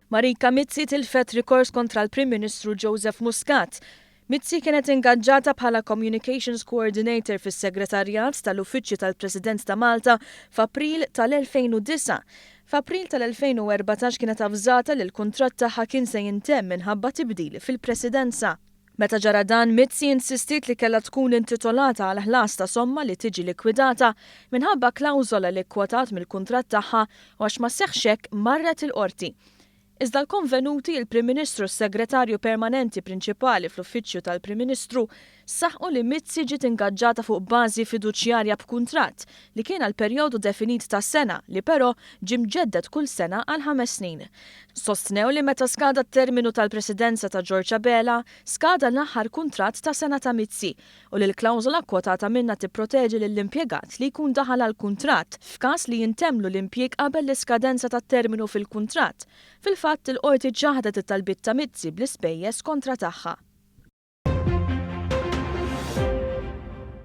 Marika Mizzi tilfet rikors kontra l-Prim Ministru Joseph Muscat. Mizzi kienet ingaġġata bħala Communications Coordinator fis-Segretarjat tal-Uffiċċju tal-President ta' Malta f'April tal-2009. F'April tal-2014 kienet avżata li l-kuntratt tagħha kien se jintemm minħabba tibdil fil-Presidenza. Meta ġara dan, Mizzi insistit li kellha tkun intitolata għal ħlas ta' somma li tiġi likwidata minħabba klawżola li kkwotat mill-kuntratt tagħha u għax ma seħħx hekk marret il-qorti. Iżda l-konvenuti il-Prim Ministru s-Segretarju Permanenti Prinċipali fl-Uffiċċju tal-Prim Ministru saħħu li Mizzi ġiet ingaġġata fuq bażi fiduċjarja b'kuntratt li kien għal perjodu definit ta' sena li però ġie mġeddet kull sena għal 5 snin. Sostnew li meta skada t-terminu tal-Presidenza ta' George Abela, skada l-aħħar kuntratt ta' sena ta' Mizzi u li l-klawżola kwotata minna tipproteġi lill-impjegat li jkun daħal għal kuntratt f'każ li jintemlu l-impjieg qabel l-iskadenza tat-terminu fil-kuntratt. Fil-fatt il-qorti ġaħdet it-talbiet ta' Mizzi bl-ispejjeż kontra tagħha.